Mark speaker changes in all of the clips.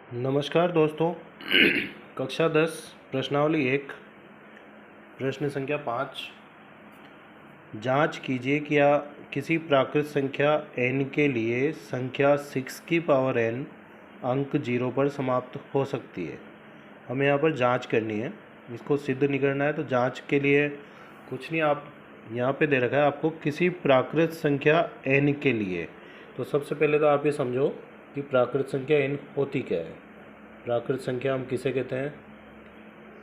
Speaker 1: नमस्कार दोस्तों। कक्षा 10 प्रश्नावली 1 प्रश्न संख्या 5। जांच कीजिए क्या किसी प्राकृत संख्या n के लिए संख्या 6 की पावर n अंक 0 पर समाप्त हो सकती है। हमें यहाँ पर जांच करनी है, इसको सिद्ध नहीं करना है। तो जांच के लिए कुछ नहीं, आप यहाँ पे दे रखा है आपको किसी प्राकृत संख्या n के लिए। तो सबसे पहले तो आप ये समझो कि प्राकृत संख्या n होती क्या है। प्राकृत संख्या हम किसे कहते हैं?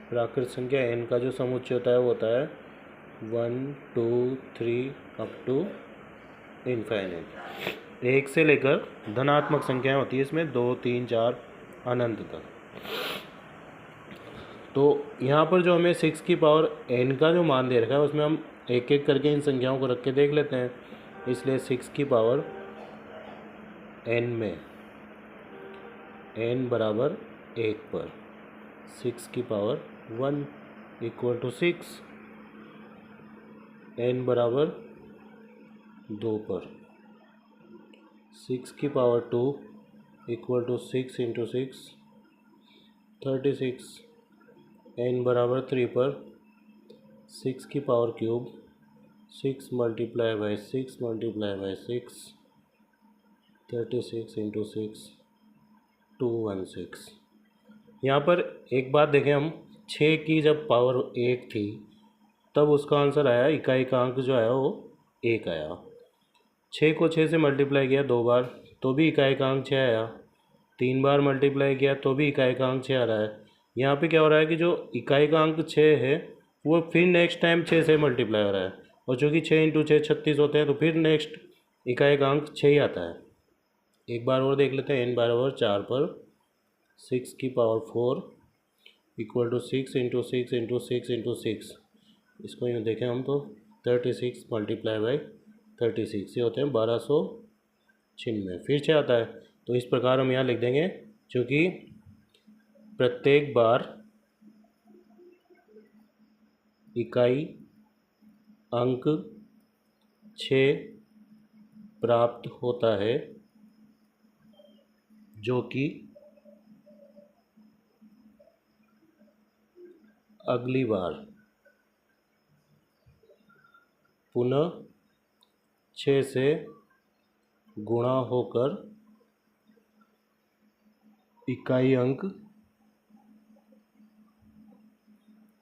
Speaker 1: प्राकृत संख्या n का जो समुच्चय होता है वो होता है 1 2 3 अप टू इनफाइनाइट। एक से लेकर धनात्मक संख्याएं होती है इसमें, 2 3 4 अनंत तक। तो यहाँ पर जो हमें 6 की पावर n का जो मान दे रखा है उसमें हम एक एक करके इन संख्याओं को रख के देख लेते हैं। इसलिए 6 की पावर n में n बराबर 1 पर 6 की पावर 1 इक्वल टू 6, n बराबर 2 पर 6 की power 2 equal to 6 into 6 36, n बराबर 3 पर 6 की power cube 6 multiply by 6 multiply by 6 36 into 6 216। यहाँ पर एक बात देखें, हम 6 की जब पावर 1 थी तब उसका आंसर आया, इकाई का अंक जो आया वो 1 आया। 6 को 6 से मल्टीप्लाई किया 2 बार तो भी इकाई का अंक 6 आया। 3 बार मल्टीप्लाई किया तो भी इकाई का अंक 6 आ रहा है। यहाँ पे क्या हो रहा है कि जो इकाई का अंक 6 है वो फिर नेक्स्ट टाइम 6 से मल्टीप्लाई हो रहा है, और चूँकि 6 इंटू 6 36 होते हैं तो फिर नेक्स्ट इकाई का अंक 6 ही आता है। एक बार और देख लेते हैं, n बराबर 4 पर 6 की power 4 equal to 6 into 6 into 6 into 6। इसको यूँ देखें हम तो 36 मल्टीप्लाई बाई 36 ये होते हैं 1296, फिर 6 आता है। तो इस प्रकार हम यहाँ लिख देंगे, क्योंकि प्रत्येक बार इकाई अंक 6 प्राप्त होता है, जो कि अगली बार पुनः 6 से गुणा होकर इकाई अंक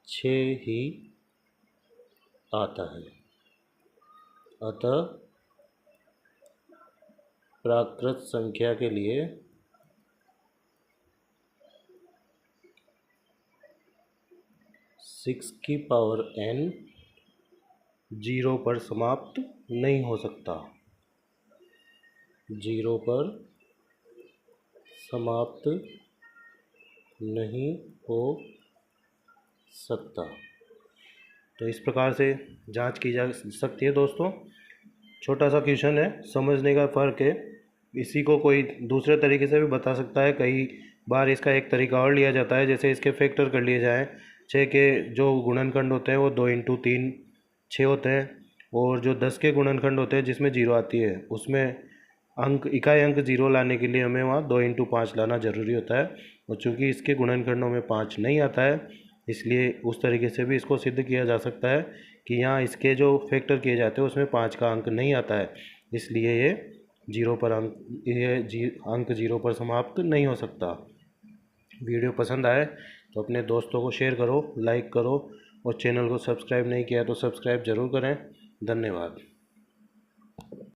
Speaker 1: 6 ही आता है। अतः प्राकृत संख्या के लिए 6 की पावर n 0 पर समाप्त नहीं हो सकता। 0 पर समाप्त नहीं हो सकता। तो इस प्रकार से जांच की जा सकती है दोस्तों। छोटा सा क्वेश्चन है, समझने का फ़र्क है। इसी को कोई दूसरे तरीके से भी बता सकता है। कई बार इसका एक तरीका और लिया जाता है, जैसे इसके फैक्टर कर लिए जाएँ। 6 के जो गुणनखंड होते हैं वो 2 इंटू 3 6 होते हैं, और जो 10 के गुणनखंड होते हैं जिसमें 0 आती है उसमें अंक इकाई अंक 0 लाने के लिए हमें वहाँ 2 इंटू 5 लाना ज़रूरी होता है। और चूँकि इसके गुणनखंडों में 5 नहीं आता है, इसलिए उस तरीके से भी इसको सिद्ध किया जा सकता है कि यहाँ इसके जो फैक्टर किए जाते हैं उसमें 5 का अंक नहीं आता है, इसलिए ये 0 पर अंक 0 पर समाप्त नहीं हो सकता। वीडियो पसंद आए तो अपने दोस्तों को शेयर करो, लाइक करो, और चैनल को सब्सक्राइब नहीं किया तो सब्सक्राइब ज़रूर करें। धन्यवाद।